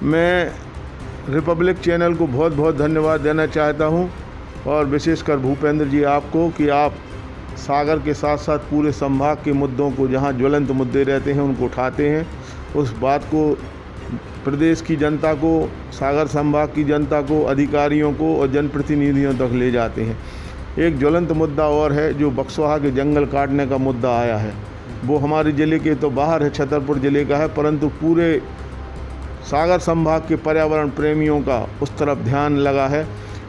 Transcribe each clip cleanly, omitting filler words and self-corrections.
मैं Republic channel को बहुत बहुत धन्यवाद देना चाहता हूं और विशेषकर भूपेंद्र जी आपको कि आप सागर के साथ साथ पूरे संभाग के मुद्दों को, जहां ज्वलंत मुद्दे रहते हैं, उनको उठाते हैं। उस बात को प्रदेश की जनता को, सागर संभाग की जनता को, अधिकारियों को और जनप्रतिनिधियों तक ले जाते हैं। एक ज्वलंत मुद्दा और है जो बक्सवाहा के जंगल काटने का मुद्दा आया है। वो हमारे ज़िले के तो बाहर है, छतरपुर ज़िले का है, परंतु पूरे सागर संभाग के पर्यावरण प्रेमियों का उस तरफ ध्यान लगा है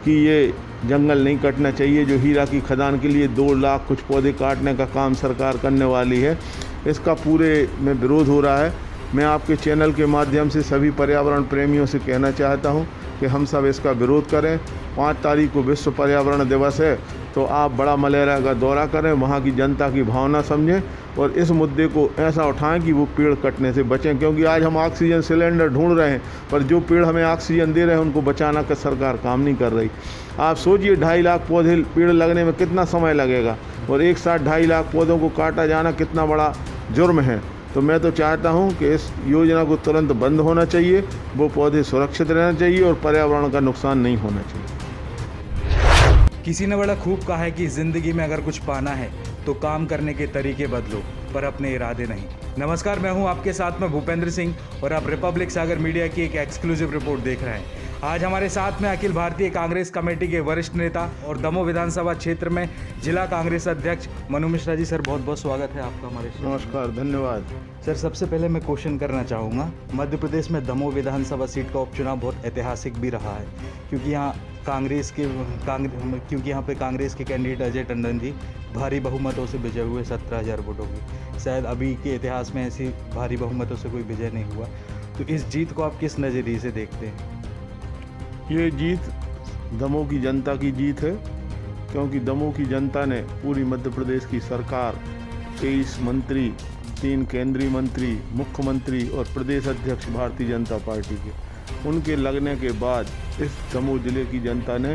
कि ये जंगल नहीं कटना चाहिए। जो हीरा की खदान के लिए 2 लाख कुछ पौधे काटने का काम सरकार करने वाली है, इसका पूरे में विरोध हो रहा है। मैं आपके चैनल के माध्यम से सभी पर्यावरण प्रेमियों से कहना चाहता हूं कि हम सब इसका विरोध करें। 5 तारीख को विश्व पर्यावरण दिवस है, तो आप बड़ा मलेरिया का दौरा करें, वहाँ की जनता की भावना समझें और इस मुद्दे को ऐसा उठाएं कि वो पेड़ कटने से बचें। क्योंकि आज हम ऑक्सीजन सिलेंडर ढूंढ रहे हैं, पर जो पेड़ हमें ऑक्सीजन दे रहे हैं उनको बचाना का सरकार काम नहीं कर रही। आप सोचिए 2.5 लाख पौधे पेड़ लगने में कितना समय लगेगा और एक साथ 2.5 लाख पौधों को काटा जाना कितना बड़ा जुर्म है। तो मैं तो चाहता हूं कि इस योजना को तुरंत बंद होना चाहिए, वो पौधे सुरक्षित रहना चाहिए और पर्यावरण का नुकसान नहीं होना चाहिए। किसी ने बड़ा खूब कहा है कि ज़िंदगी में अगर कुछ पाना है तो काम करने के तरीके बदलो, पर अपने इरादे नहीं। नमस्कार, मैं हूं आपके साथ में भूपेंद्र सिंह और आप रिपब्लिक सागर मीडिया की एक एक्सक्लूसिव रिपोर्ट देख रहे हैं। आज हमारे साथ में अखिल भारतीय कांग्रेस कमेटी के वरिष्ठ नेता और दमोह विधानसभा क्षेत्र में जिला कांग्रेस अध्यक्ष मनु मिश्रा जी। सर, बहुत बहुत स्वागत है आपका हमारे शो। नमस्कार, धन्यवाद। सर, सबसे पहले मैं क्वेश्चन करना चाहूँगा, मध्य प्रदेश में दमोह विधानसभा सीट का उपचुनाव बहुत ऐतिहासिक भी रहा है, क्योंकि यहाँ पे कांग्रेस के कैंडिडेट अजय टंडन जी भारी बहुमतों से विजय हुए, 17,000 वोटों की। शायद अभी के इतिहास में ऐसी भारी बहुमतों से कोई विजय नहीं हुआ। तो इस जीत को आप किस नज़रिए से देखते हैं? ये जीत दमोह की जनता की जीत है, क्योंकि दमोह की जनता ने पूरी मध्य प्रदेश की सरकार, 23 मंत्री, 3 केंद्रीय मंत्री, मुख्यमंत्री और प्रदेश अध्यक्ष भारतीय जनता पार्टी के, उनके लगने के बाद इस दमोह ज़िले की जनता ने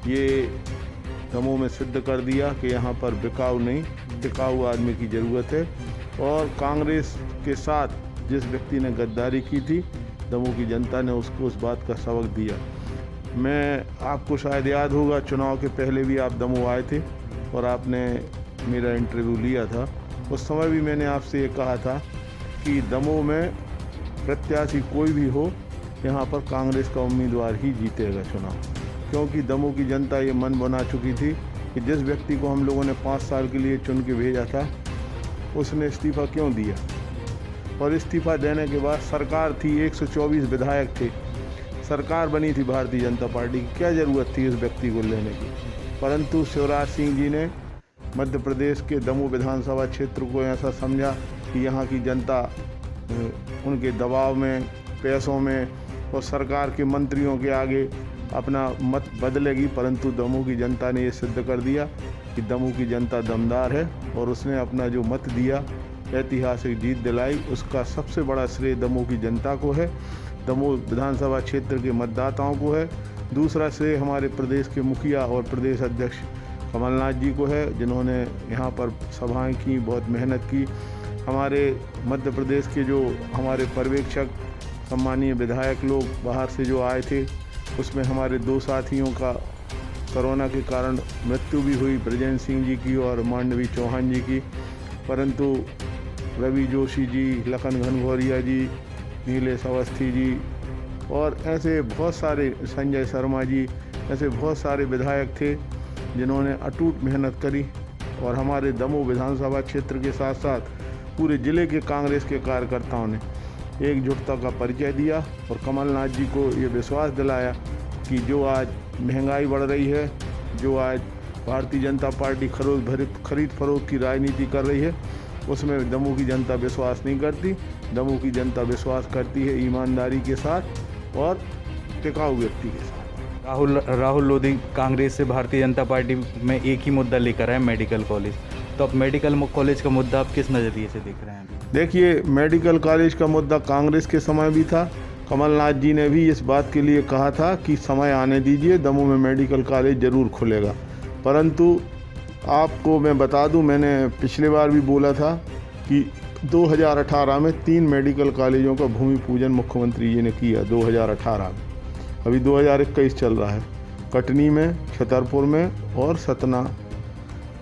ये दमोह में सिद्ध कर दिया कि यहाँ पर बिकाऊ नहीं, टिकाऊ आदमी की ज़रूरत है। और कांग्रेस के साथ जिस व्यक्ति ने गद्दारी की थी, दमोह की जनता ने उसको उस बात का सबक दिया। आपको शायद याद होगा, चुनाव के पहले भी आप दमोह आए थे और आपने मेरा इंटरव्यू लिया था। उस समय भी मैंने आपसे ये कहा था कि दमोह में प्रत्याशी कोई भी हो, यहाँ पर कांग्रेस का उम्मीदवार ही जीतेगा चुनाव, क्योंकि दमोह की जनता ये मन बना चुकी थी कि जिस व्यक्ति को हम लोगों ने 5 साल के लिए चुन के भेजा था, उसने इस्तीफ़ा क्यों दिया। और इस्तीफ़ा देने के बाद सरकार थी, 124 विधायक थे, सरकार बनी थी भारतीय जनता पार्टी की, क्या ज़रूरत थी उस व्यक्ति को लेने की। परंतु शिवराज सिंह जी ने मध्य प्रदेश के दमोह विधानसभा क्षेत्र को ऐसा समझा कि यहाँ की जनता उनके दबाव में, पैसों में और सरकार के मंत्रियों के आगे अपना मत बदलेगी। परंतु दमोह की जनता ने ये सिद्ध कर दिया कि दमोह की जनता दमदार है और उसने अपना जो मत दिया, ऐतिहासिक जीत दिलाई, उसका सबसे बड़ा श्रेय दमोह की जनता को है, दमोह विधानसभा क्षेत्र के मतदाताओं को है। दूसरा श्रेय हमारे प्रदेश के मुखिया और प्रदेश अध्यक्ष कमलनाथ जी को है, जिन्होंने यहाँ पर सभाएं की, बहुत मेहनत की। हमारे मध्य प्रदेश के जो हमारे पर्यवेक्षक, सम्मानीय विधायक लोग बाहर से जो आए थे, उसमें हमारे 2 साथियों का कोरोना के कारण मृत्यु भी हुई, ब्रजेंद्र सिंह जी की और मांडवी चौहान जी की। परंतु रवि जोशी जी, लखन घनघोरिया जी, नीलेश अवस्थी जी और ऐसे बहुत सारे, संजय शर्मा जी, ऐसे बहुत सारे विधायक थे जिन्होंने अटूट मेहनत करी और हमारे दमोह विधानसभा क्षेत्र के साथ साथ पूरे ज़िले के कांग्रेस के कार्यकर्ताओं ने एकजुटता का परिचय दिया और कमलनाथ जी को ये विश्वास दिलाया कि जो आज महंगाई बढ़ रही है, जो आज भारतीय जनता पार्टी खरीद फरोख्त की राजनीति कर रही है, उसमें दमोह की जनता विश्वास नहीं करती। दमोह की जनता विश्वास करती है ईमानदारी के साथ और टिकाऊ व्यक्ति के साथ। राहुल लोधी कांग्रेस से भारतीय जनता पार्टी में एक ही मुद्दा लेकर आए, मेडिकल कॉलेज। तो अब मेडिकल कॉलेज का मुद्दा आप किस नज़रिए से देख रहे हैं? देखिए, मेडिकल कॉलेज का मुद्दा कांग्रेस के समय भी था। कमलनाथ जी ने भी इस बात के लिए कहा था कि समय आने दीजिए, दमोह में मेडिकल कॉलेज ज़रूर खुलेगा। परंतु आपको मैं बता दूं, मैंने पिछले बार भी बोला था कि 2018 में 3 मेडिकल कॉलेजों का भूमि पूजन मुख्यमंत्री जी ने किया 2018 में। अभी 2021 चल रहा है। कटनी में, छतरपुर में और सतना,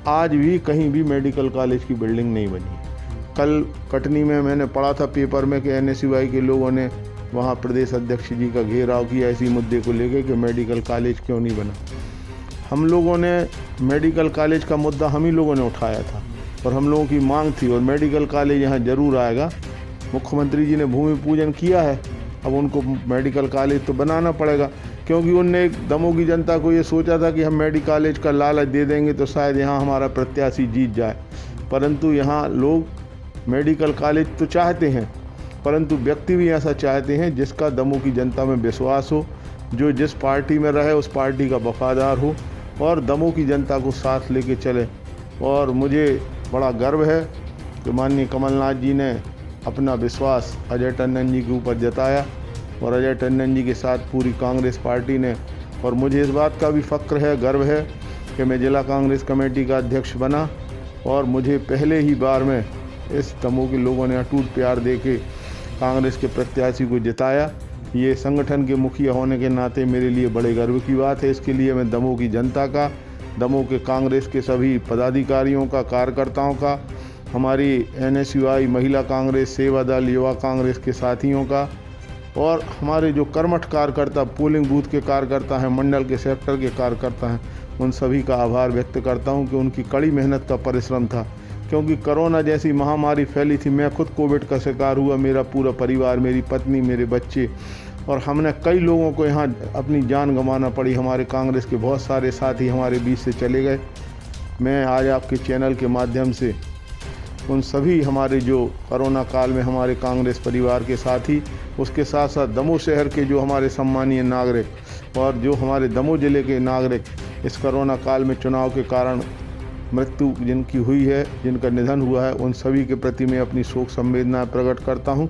आज भी कहीं भी मेडिकल कॉलेज की बिल्डिंग नहीं बनी। कल कटनी में मैंने पढ़ा था पेपर में कि NSUI के लोगों ने वहाँ प्रदेश अध्यक्ष जी का घेराव किया इसी मुद्दे को लेकर कि मेडिकल कॉलेज क्यों नहीं बना। हम लोगों ने मेडिकल कॉलेज का मुद्दा हम ही लोगों ने उठाया था और हम लोगों की मांग थी और मेडिकल कॉलेज यहाँ ज़रूर आएगा। मुख्यमंत्री जी ने भूमि पूजन किया है, अब उनको मेडिकल कॉलेज तो बनाना पड़ेगा, क्योंकि उनने दमोह की जनता को ये सोचा था कि हम मेडिकल कॉलेज का लालच दे देंगे तो शायद यहाँ हमारा प्रत्याशी जीत जाए। परंतु यहाँ लोग मेडिकल कॉलेज तो चाहते हैं, परंतु व्यक्ति भी ऐसा चाहते हैं जिसका दमोह की जनता में विश्वास हो, जो जिस पार्टी में रहे उस पार्टी का वफादार हो और दमोह की जनता को साथ लेके चले। और मुझे बड़ा गर्व है कि माननीय कमलनाथ जी ने अपना विश्वास अजय टंडन जी के ऊपर जताया और अजय टंडन जी के साथ पूरी कांग्रेस पार्टी ने। और मुझे इस बात का भी फ़ख्र है, गर्व है कि मैं जिला कांग्रेस कमेटी का अध्यक्ष बना और मुझे पहले ही बार में इस दमोह के लोगों ने अटूट प्यार दे के कांग्रेस के प्रत्याशी को जिताया। ये संगठन के मुखिया होने के नाते मेरे लिए बड़े गर्व की बात है। इसके लिए मैं दमोह की जनता का, दमोह के कांग्रेस के सभी पदाधिकारियों का, कार्यकर्ताओं का, हमारी NSUI महिला कांग्रेस, सेवा दल, युवा कांग्रेस के साथियों का और हमारे जो कर्मठ कार्यकर्ता, पोलिंग बूथ के कार्यकर्ता हैं, मंडल के सेक्टर के कार्यकर्ता हैं, उन सभी का आभार व्यक्त करता हूं कि उनकी कड़ी मेहनत का परिश्रम था। क्योंकि कोरोना जैसी महामारी फैली थी, मैं खुद कोविड का शिकार हुआ, मेरा पूरा परिवार, मेरी पत्नी, मेरे बच्चे, और हमने कई लोगों को यहाँ अपनी जान गंवाना पड़ी। हमारे कांग्रेस के बहुत सारे साथी हमारे बीच से चले गए। मैं आज आपके चैनल के माध्यम से उन सभी हमारे जो कोरोना काल में हमारे कांग्रेस परिवार के साथी, उसके साथ साथ दमोह शहर के जो हमारे सम्मानीय नागरिक और जो हमारे दमोह ज़िले के नागरिक इस कोरोना काल में चुनाव के कारण मृत्यु जिनकी हुई है, जिनका निधन हुआ है, उन सभी के प्रति मैं अपनी शोक संवेदना प्रकट करता हूं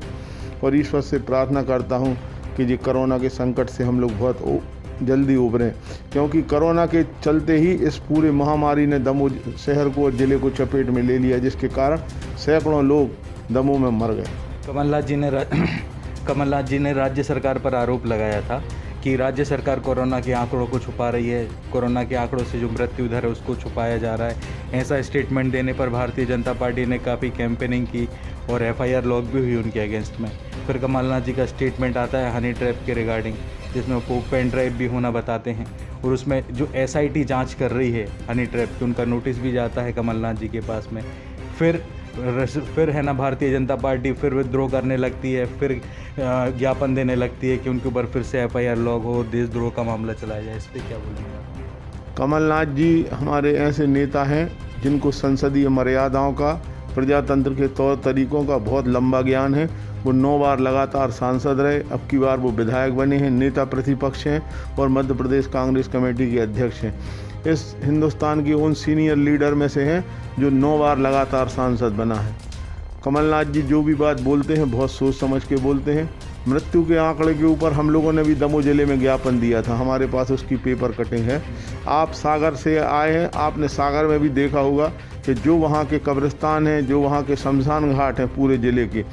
और ईश्वर से प्रार्थना करता हूं कि ये कोरोना के संकट से हम लोग बहुत जल्दी उभरें, क्योंकि कोरोना के चलते ही इस पूरे महामारी ने दमोह शहर को और ज़िले को चपेट में ले लिया, जिसके कारण सैकड़ों लोग दमोह में मर गए। कमलनाथ जी ने राज्य सरकार पर आरोप लगाया था कि राज्य सरकार कोरोना के आंकड़ों को छुपा रही है, कोरोना के आंकड़ों से जो मृत्यु दर है उसको छुपाया जा रहा है। ऐसा स्टेटमेंट देने पर भारतीय जनता पार्टी ने काफ़ी कैंपेनिंग की और FIR लॉग भी हुई उनके अगेंस्ट में। फिर कमलनाथ जी का स्टेटमेंट आता है हनी ट्रैप के रिगार्डिंग, जिसमें वो पेन ड्राइव भी होना बताते हैं और उसमें जो SIT जाँच कर रही है हनी ट्रैप की, उनका नोटिस भी जाता है कमलनाथ जी के पास में। फिर है ना भारतीय जनता पार्टी फिर विद्रोह करने लगती है, फिर ज्ञापन देने लगती है कि उनके ऊपर फिर से FIR लॉग हो, देशद्रोह का मामला चलाया जाए। इस पर क्या बोलेंगे आप? कमलनाथ जी हमारे ऐसे नेता हैं जिनको संसदीय मर्यादाओं का, प्रजातंत्र के तौर तरीकों का बहुत लंबा ज्ञान है। वो 9 बार लगातार सांसद रहे, अब की बार वो विधायक बने हैं, नेता प्रतिपक्ष हैं और मध्य प्रदेश कांग्रेस कमेटी के अध्यक्ष हैं। इस हिंदुस्तान की उन सीनियर लीडर में से हैं जो 9 बार लगातार सांसद बना है। कमलनाथ जी जो भी बात बोलते हैं बहुत सोच समझ के बोलते हैं। मृत्यु के आंकड़े के ऊपर हम लोगों ने भी दमोह ज़िले में ज्ञापन दिया था, हमारे पास उसकी पेपर कटिंग है। आप सागर से आए हैं, आपने सागर में भी देखा होगा कि जो वहाँ के कब्रिस्तान हैं, जो वहाँ के शमशान घाट हैं पूरे ज़िले के,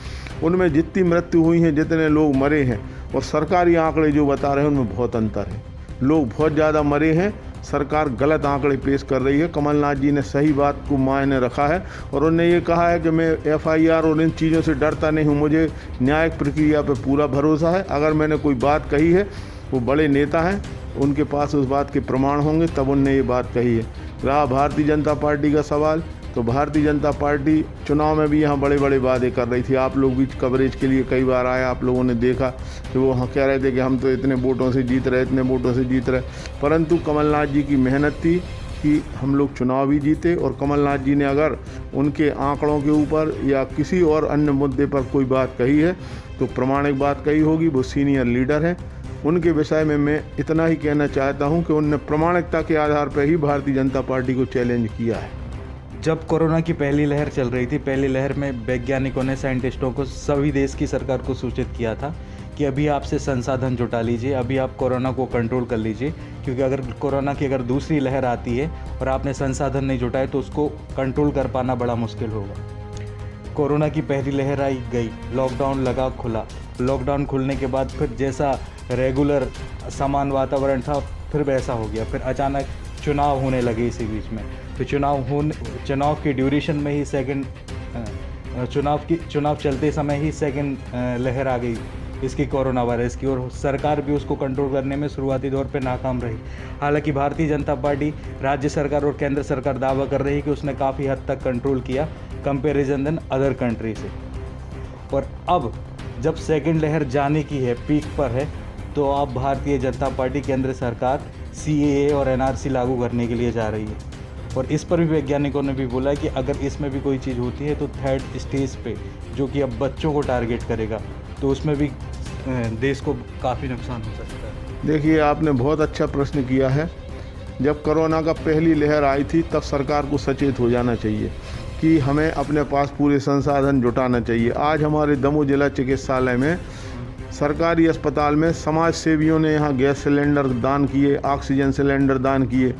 उनमें जितनी मृत्यु हुई हैं, जितने लोग मरे हैं और सरकारी आंकड़े जो बता रहे हैं उनमें बहुत अंतर है। लोग बहुत ज़्यादा मरे हैं, सरकार गलत आंकड़े पेश कर रही है। कमलनाथ जी ने सही बात को मायने रखा है और उन्होंने ये कहा है कि मैं FIR और इन चीज़ों से डरता नहीं हूँ, मुझे न्यायिक प्रक्रिया पर पूरा भरोसा है। अगर मैंने कोई बात कही है, वो बड़े नेता हैं, उनके पास उस बात के प्रमाण होंगे तब उनने ये बात कही है। रहा भारतीय जनता पार्टी का सवाल, तो भारतीय जनता पार्टी चुनाव में भी यहाँ बड़े बड़े वादे कर रही थी। आप लोग भी कवरेज के लिए कई बार आए, आप लोगों ने देखा कि वो कह रहे थे कि हम तो इतने वोटों से जीत रहे, इतने वोटों से जीत रहे, परंतु कमलनाथ जी की मेहनत थी कि हम लोग चुनाव भी जीते। और कमलनाथ जी ने अगर उनके आंकड़ों के ऊपर या किसी और अन्य मुद्दे पर कोई बात कही है तो प्रमाणिक बात कही होगी। वो सीनियर लीडर हैं, उनके विषय में मैं इतना ही कहना चाहता हूं कि उन्होंने प्रमाणिकता के आधार पर ही भारतीय जनता पार्टी को चैलेंज किया है। जब कोरोना की पहली लहर चल रही थी, पहली लहर में वैज्ञानिकों ने, साइंटिस्टों को, सभी देश की सरकार को सूचित किया था कि अभी आपसे संसाधन जुटा लीजिए, अभी आप कोरोना को कंट्रोल कर लीजिए, क्योंकि अगर कोरोना की अगर दूसरी लहर आती है और आपने संसाधन नहीं जुटाए तो उसको कंट्रोल कर पाना बड़ा मुश्किल होगा। कोरोना की पहली लहर आई गई, लॉकडाउन लगा खुला, लॉकडाउन खुलने के बाद फिर जैसा रेगुलर समान वातावरण था फिर वैसा हो गया। फिर अचानक चुनाव होने लगे इसी बीच में। फिर चुनाव की ड्यूरेशन में ही चुनाव चलते समय ही सेकंड लहर आ गई इसकी, कोरोना वायरस की, और सरकार भी उसको कंट्रोल करने में शुरुआती दौर पे नाकाम रही। हालांकि भारतीय जनता पार्टी, राज्य सरकार और केंद्र सरकार दावा कर रही है कि उसने काफ़ी हद तक कंट्रोल किया कंपैरिजन देन अदर कंट्री से। और अब जब सेकंड लहर जाने की है, पीक पर है, तो अब भारतीय जनता पार्टी, केंद्र सरकार CAA और NRC लागू करने के लिए जा रही है। और इस पर भी वैज्ञानिकों ने भी बोला कि अगर इसमें भी कोई चीज़ होती है तो थर्ड स्टेज पे, जो कि अब बच्चों को टारगेट करेगा, तो उसमें भी देश को काफ़ी नुकसान हो सकता है। देखिए, आपने बहुत अच्छा प्रश्न किया है। जब कोरोना का पहली लहर आई थी तब सरकार को सचेत हो जाना चाहिए कि हमें अपने पास पूरे संसाधन जुटाना चाहिए। आज हमारे दमोह जिला चिकित्सालय में, सरकारी अस्पताल में समाज सेवियों ने यहाँ गैस सिलेंडर दान किए, ऑक्सीजन सिलेंडर दान किए,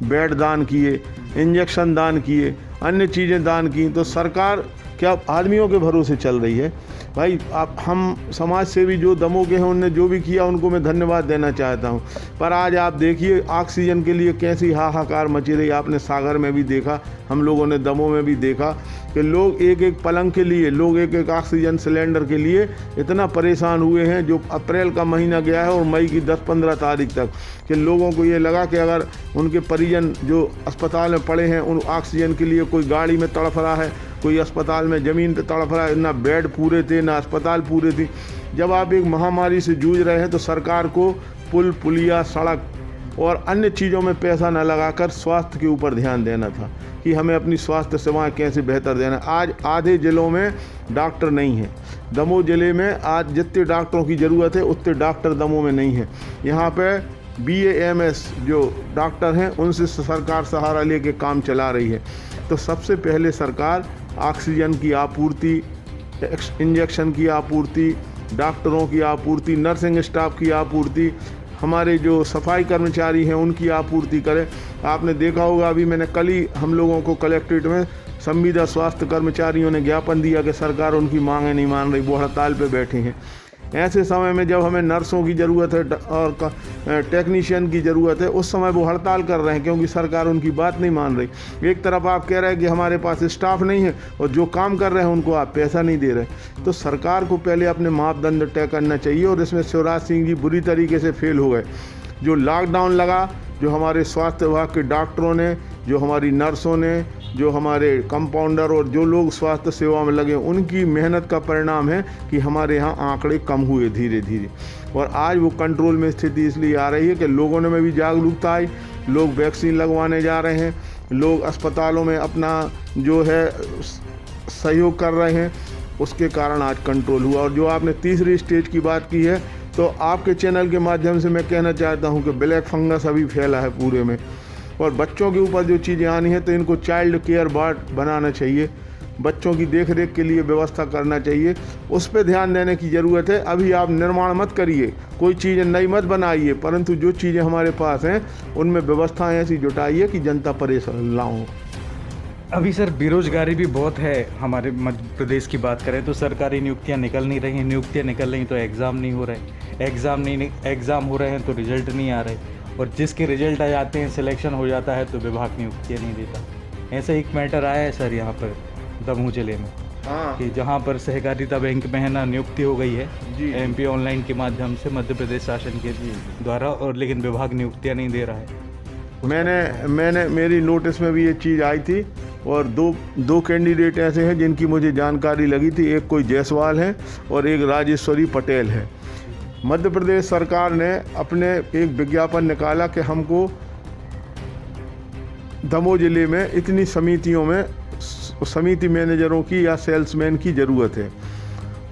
बेड दान किए, इंजेक्शन दान किए, अन्य चीज़ें दान की। तो सरकार क्या आदमियों के भरोसे चल रही है? भाई, आप हम समाज सेवी जो दमोह के हैं उनने जो भी किया उनको मैं धन्यवाद देना चाहता हूं। पर आज आप देखिए ऑक्सीजन के लिए कैसी हाहाकार मची रही। आपने सागर में भी देखा, हम लोगों ने दमोह में भी देखा कि लोग एक एक पलंग के लिए, लोग एक एक ऑक्सीजन सिलेंडर के लिए इतना परेशान हुए हैं। जो अप्रैल का महीना गया है और मई की 10-15 तारीख तक, कि लोगों को ये लगा कि अगर उनके परिजन जो अस्पताल में पड़े हैं उन ऑक्सीजन के लिए, कोई गाड़ी में तड़फ रहा है, कोई अस्पताल में ज़मीन पे तड़फ रहा है, ना बेड पूरे थे ना अस्पताल पूरे थे। जब आप एक महामारी से जूझ रहे हैं तो सरकार को पुल, पुलिया, सड़क और अन्य चीज़ों में पैसा न लगाकर स्वास्थ्य के ऊपर ध्यान देना था कि हमें अपनी स्वास्थ्य सेवाएं कैसे बेहतर देना। आज आधे ज़िलों में डॉक्टर नहीं है। दमोह ज़िले में आज जितने डॉक्टरों की ज़रूरत है उतने डॉक्टर दमोह में नहीं है। यहाँ पे BAMS जो डॉक्टर हैं उनसे सरकार सहारा लेके काम चला रही है। तो सबसे पहले सरकार ऑक्सीजन की आपूर्ति, इंजेक्शन की आपूर्ति, डॉक्टरों की आपूर्ति, नर्सिंग स्टाफ की आपूर्ति, हमारे जो सफाई कर्मचारी हैं उनकी आपूर्ति करें। आपने देखा होगा, अभी मैंने कल ही हम लोगों को कलेक्ट्रेट में संविदा स्वास्थ्य कर्मचारियों ने ज्ञापन दिया कि सरकार उनकी मांगें नहीं मान रही, वो हड़ताल पे बैठे हैं। ऐसे समय में जब हमें नर्सों की ज़रूरत है और टेक्नीशियन की ज़रूरत है, उस समय वो हड़ताल कर रहे हैं क्योंकि सरकार उनकी बात नहीं मान रही। एक तरफ आप कह रहे हैं कि हमारे पास स्टाफ नहीं है और जो काम कर रहे हैं उनको आप पैसा नहीं दे रहे। तो सरकार को पहले अपने मापदंड तय करना चाहिए। और इसमें शिवराज सिंह जी बुरी तरीके से फेल हो गए। जो लॉकडाउन लगा, जो हमारे स्वास्थ्य विभाग के डॉक्टरों ने, जो हमारी नर्सों ने, जो हमारे कंपाउंडर और जो लोग स्वास्थ्य सेवा में लगे, उनकी मेहनत का परिणाम है कि हमारे यहाँ आंकड़े कम हुए धीरे धीरे। और आज वो कंट्रोल में स्थिति इसलिए आ रही है कि लोगों में भी जागरूकता आई, लोग वैक्सीन लगवाने जा रहे हैं, लोग अस्पतालों में अपना जो है सहयोग कर रहे हैं, उसके कारण आज कंट्रोल हुआ। और जो आपने तीसरी स्टेज की बात की है, तो आपके चैनल के माध्यम से मैं कहना चाहता हूँ कि ब्लैक फंगस अभी फैला है पूरे में। और बच्चों के ऊपर जो चीज़ें आनी है तो इनको चाइल्ड केयर वार्ड बनाना चाहिए, बच्चों की देख रेख के लिए व्यवस्था करना चाहिए, उस पर ध्यान देने की ज़रूरत है। अभी आप निर्माण मत करिए, कोई चीज़ें नई मत बनाइए, परंतु जो चीज़ें हमारे पास हैं उनमें व्यवस्थाएं ऐसी जुटाइए कि जनता परेशान ना हो। अभी सर बेरोजगारी भी बहुत है हमारे मध्य प्रदेश की बात करें तो सरकारी नियुक्तियां निकल नहीं रही हैं, नियुक्तियां निकल रही तो एग्ज़ाम नहीं हो रहे, एग्ज़ाम हो रहे हैं तो रिजल्ट नहीं आ रहे, और जिसके रिजल्ट आ जाते हैं, सिलेक्शन हो जाता है तो विभाग नियुक्तियां नहीं देता। ऐसा एक मैटर आया है सर यहाँ पर दमोह जिले में, कि जहाँ पर सहकारिता बैंक में है ना नियुक्ति हो गई है MP ऑनलाइन के माध्यम से मध्य प्रदेश शासन के द्वारा, और लेकिन विभाग नियुक्तियाँ नहीं दे रहा है। मैंने मेरी नोटिस में भी ये चीज़ आई थी, और दो कैंडिडेट ऐसे हैं जिनकी मुझे जानकारी लगी थी। एक कोई जायसवाल है और एक राजेश्वरी पटेल है। मध्य प्रदेश सरकार ने अपने एक विज्ञापन निकाला कि हमको दमोह जिले में इतनी समितियों में समिति मैनेजरों की या सेल्समैन की ज़रूरत है।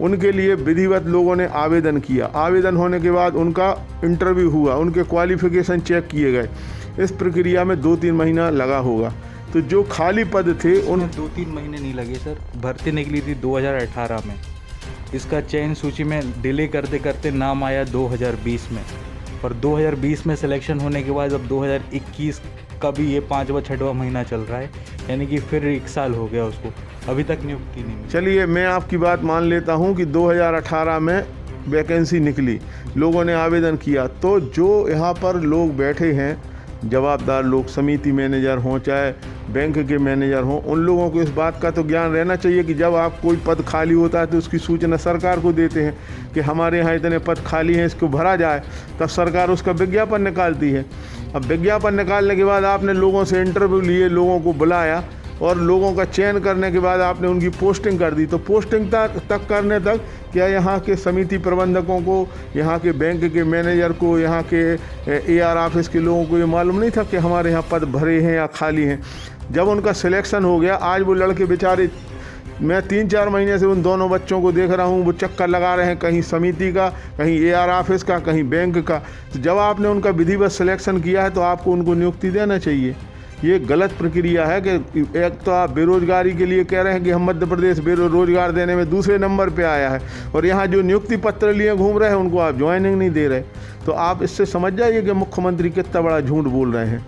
उनके लिए विधिवत लोगों ने आवेदन किया। आवेदन होने के बाद उनका इंटरव्यू हुआ, उनके क्वालिफ़िकेशन चेक किए गए। इस प्रक्रिया में 2-3 महीना लगा होगा। तो जो खाली पद थे उन 2-3 महीने नहीं लगे सर, भर्ती निकली थी 2018 में। इसका चयन सूची में डिले करते करते नाम आया 2020 में, और 2020 में सिलेक्शन होने के बाद अब 2021 का भी ये 5वां 6वां महीना चल रहा है, यानी कि फिर 1 साल हो गया उसको, अभी तक नियुक्ति नहीं मिली। चलिए मैं आपकी बात मान लेता हूं कि 2018 में वैकेंसी निकली, लोगों ने आवेदन किया, तो जो यहाँ पर लोग बैठे हैं जवाबदार लोग, समिति मैनेजर हों चाहे बैंक के मैनेजर हों, उन लोगों को इस बात का तो ज्ञान रहना चाहिए कि जब आप कोई पद खाली होता है तो उसकी सूचना सरकार को देते हैं कि हमारे यहाँ इतने पद खाली हैं, इसको भरा जाए, तब सरकार उसका विज्ञापन निकालती है। अब विज्ञापन निकालने के बाद आपने लोगों से इंटरव्यू लिए, लोगों को बुलाया और लोगों का चयन करने के बाद आपने उनकी पोस्टिंग कर दी, तो पोस्टिंग तक करने तक क्या यहाँ के समिति प्रबंधकों को, यहाँ के बैंक के मैनेजर को, यहाँ के AR ऑफिस के लोगों को ये मालूम नहीं था कि हमारे यहाँ पद भरे हैं या खाली हैं? जब उनका सिलेक्शन हो गया, आज वो लड़के बेचारे, मैं 3-4 महीने से उन दोनों बच्चों को देख रहा हूँ, वो चक्कर लगा रहे हैं, कहीं समिति का, कहीं AR ऑफिस का, कहीं बैंक का। तो जब आपने उनका विधिवत सिलेक्शन किया है तो आपको उनको नियुक्ति देना चाहिए। ये गलत प्रक्रिया है कि एक तो आप बेरोजगारी के लिए कह रहे हैं कि हम मध्य प्रदेश रोजगार देने में दूसरे नंबर पे आया है, और यहाँ जो नियुक्ति पत्र लिए घूम रहे हैं उनको आप ज्वाइनिंग नहीं दे रहे। तो आप इससे समझ जाइए कि मुख्यमंत्री कितना बड़ा झूठ बोल रहे हैं।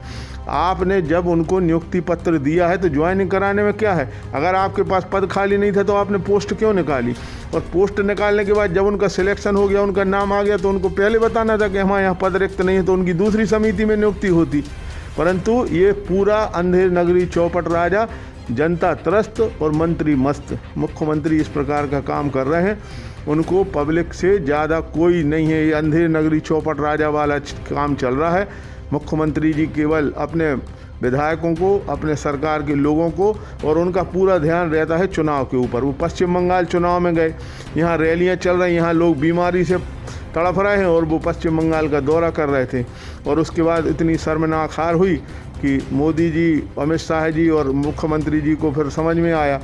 आपने जब उनको नियुक्ति पत्र दिया है तो ज्वाइनिंग कराने में क्या है? अगर आपके पास पद खाली नहीं था तो आपने पोस्ट क्यों निकाली? और पोस्ट निकालने के बाद जब उनका सिलेक्शन हो गया, उनका नाम आ गया, तो उनको पहले बताना था कि हमारे यहाँ पद रिक्त नहीं है, तो उनकी दूसरी समिति में नियुक्ति होती। परंतु ये पूरा अंधेर नगरी चौपट राजा, जनता त्रस्त और मंत्री मस्त। मुख्यमंत्री इस प्रकार का काम कर रहे हैं, उनको पब्लिक से ज़्यादा कोई नहीं है। ये अंधेर नगरी चौपट राजा वाला काम चल रहा है। मुख्यमंत्री जी केवल अपने विधायकों को, अपने सरकार के लोगों को, और उनका पूरा ध्यान रहता है चुनाव के ऊपर। वो पश्चिम बंगाल चुनाव में गए, यहाँ रैलियाँ चल रही, यहाँ लोग बीमारी से तड़फ रहे हैं और वो पश्चिम बंगाल का दौरा कर रहे थे, और उसके बाद इतनी शर्मनाक हार हुई कि मोदी जी, अमित शाह जी और मुख्यमंत्री जी को फिर समझ में आया।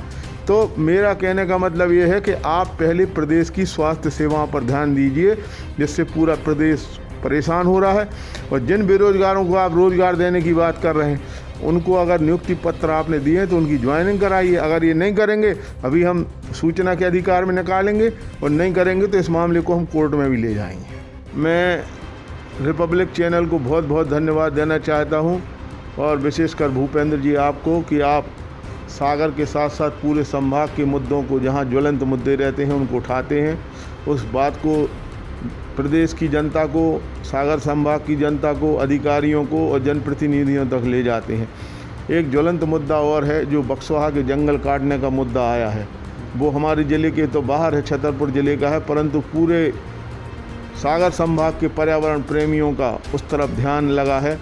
तो मेरा कहने का मतलब ये है कि आप पहले प्रदेश की स्वास्थ्य सेवाओं पर ध्यान दीजिए, जिससे पूरा प्रदेश परेशान हो रहा है। और जिन बेरोजगारों को आप रोज़गार देने की बात कर रहे हैं, उनको अगर नियुक्ति पत्र आपने दिए हैं तो उनकी ज्वाइनिंग कराइए। अगर ये नहीं करेंगे, अभी हम सूचना के अधिकार में निकालेंगे, और नहीं करेंगे तो इस मामले को हम कोर्ट में भी ले जाएंगे। मैं रिपब्लिक चैनल को बहुत बहुत धन्यवाद देना चाहता हूं, और विशेषकर भूपेंद्र जी आपको, कि आप सागर के साथ साथ पूरे संभाग के मुद्दों को, जहां ज्वलंत मुद्दे रहते हैं, उनको उठाते हैं, उस बात को प्रदेश की जनता को, सागर संभाग की जनता को, अधिकारियों को और जनप्रतिनिधियों तक ले जाते हैं। एक ज्वलंत मुद्दा और है जो बक्सवाहा के जंगल काटने का मुद्दा आया है। वो हमारे ज़िले के तो बाहर है, छतरपुर ज़िले का है, परंतु पूरे सागर संभाग के पर्यावरण प्रेमियों का उस तरफ ध्यान लगा है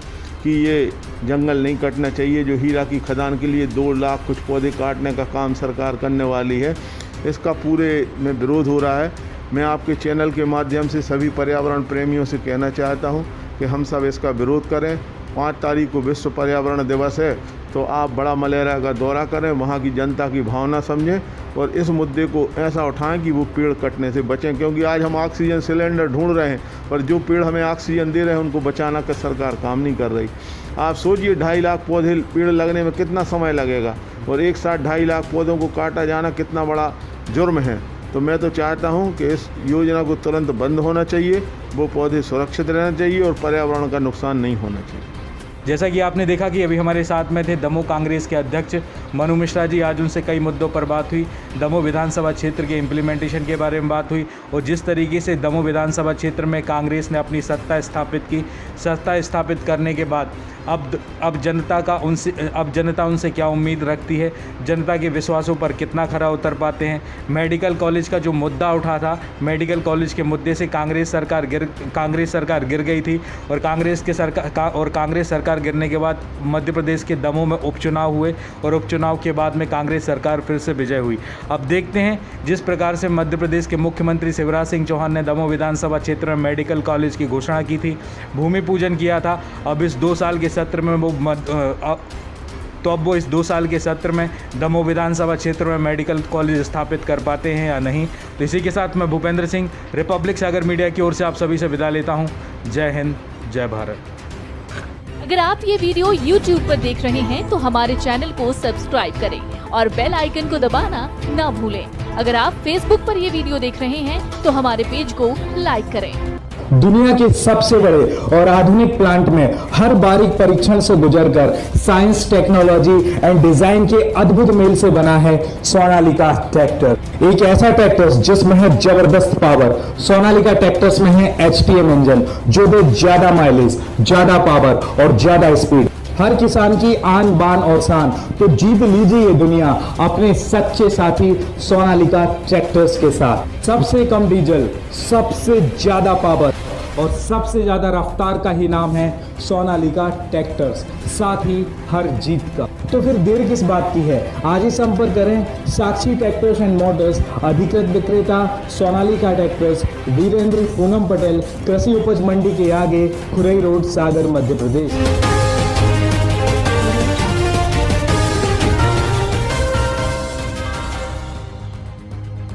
कि ये जंगल नहीं कटना चाहिए। जो हीरा की खदान के लिए 2 लाख कुछ पौधे काटने का काम सरकार करने वाली है, इसका पूरे में विरोध हो रहा है। मैं आपके चैनल के माध्यम से सभी पर्यावरण प्रेमियों से कहना चाहता हूं कि हम सब इसका विरोध करें। 5 तारीख को विश्व पर्यावरण दिवस है, तो आप बड़ा मलेरा का दौरा करें, वहां की जनता की भावना समझें और इस मुद्दे को ऐसा उठाएं कि वो पेड़ कटने से बचें। क्योंकि आज हम ऑक्सीजन सिलेंडर ढूंढ रहे हैं, पर जो पेड़ हमें ऑक्सीजन दे रहे हैं उनको बचाना का सरकार काम नहीं कर रही। आप सोचिए 2.5 लाख पौधे पेड़ लगने में कितना समय लगेगा, और एक साथ 2.5 लाख पौधों को काटा जाना कितना बड़ा जुर्म है। तो मैं तो चाहता हूं कि इस योजना को तुरंत बंद होना चाहिए, वो पौधे सुरक्षित रहना चाहिए और पर्यावरण का नुकसान नहीं होना चाहिए। जैसा कि आपने देखा कि अभी हमारे साथ में थे दमोह कांग्रेस के अध्यक्ष मनु मिश्रा जी। आज उनसे कई मुद्दों पर बात हुई। दमोह विधानसभा क्षेत्र के इम्प्लीमेंटेशन के बारे में बात हुई, और जिस तरीके से दमोह विधानसभा क्षेत्र में कांग्रेस ने अपनी सत्ता स्थापित की, सत्ता स्थापित करने के बाद अब जनता उनसे क्या उम्मीद रखती है, जनता के विश्वासों पर कितना खरा उतर पाते हैं। मेडिकल कॉलेज का जो मुद्दा उठा था, मेडिकल कॉलेज के मुद्दे से कांग्रेस सरकार गिर गई थी, और कांग्रेस सरकार गिरने के बाद मध्य प्रदेश के दमोह में उपचुनाव हुए, और उपचुनाव के बाद में कांग्रेस सरकार फिर से विजय हुई। अब देखते हैं जिस प्रकार से मध्य प्रदेश के मुख्यमंत्री शिवराज सिंह चौहान ने दमोह विधानसभा क्षेत्र में मेडिकल कॉलेज की घोषणा की थी, भूमि पूजन किया था। अब इस 2 साल के सत्र में वो इस 2 साल के सत्र में दमोह विधानसभा क्षेत्र में मेडिकल कॉलेज स्थापित कर पाते हैं या नहीं। तो इसी के साथ मैं भूपेंद्र सिंह, रिपब्लिक सागर मीडिया की ओर से आप सभी से विदा लेता हूं। जय हिंद, जय भारत। अगर आप ये वीडियो YouTube पर देख रहे हैं तो हमारे चैनल को सब्सक्राइब करें और बेल आइकन को दबाना ना भूलें। अगर आप Facebook पर ये वीडियो देख रहे हैं तो हमारे पेज को लाइक करें। दुनिया के सबसे बड़े और आधुनिक प्लांट में हर बारीक परीक्षण से गुजरकर साइंस, टेक्नोलॉजी एंड डिजाइन के अद्भुत मेल से बना है सोनालिका ट्रैक्टर। एक ऐसा ट्रैक्टर जिसमें है जबरदस्त पावर। सोनालिका ट्रैक्टर्स में है एचटीएम इंजन जो दे ज्यादा माइलेज, ज्यादा पावर और ज्यादा स्पीड। हर किसान की आन बान और शान। तो जीत लीजिए ये दुनिया अपने सच्चे साथी सोनालिका ट्रैक्टर्स के साथ। सबसे कम डीजल, सबसे ज्यादा पावर और सबसे ज्यादा रफ्तार का ही नाम है सोनालिका ट्रैक्टर्स, साथ ही हर जीत का। तो फिर देर किस बात की है, आज ही संपर्क करें साक्षी ट्रैक्टर्स एंड मोटर्स, अधिकृत विक्रेता सोनालिका ट्रैक्टर्स, वीरेंद्र पूनम पटेल, कृषि उपज मंडी के आगे, खुरई रोड, सागर, मध्य प्रदेश।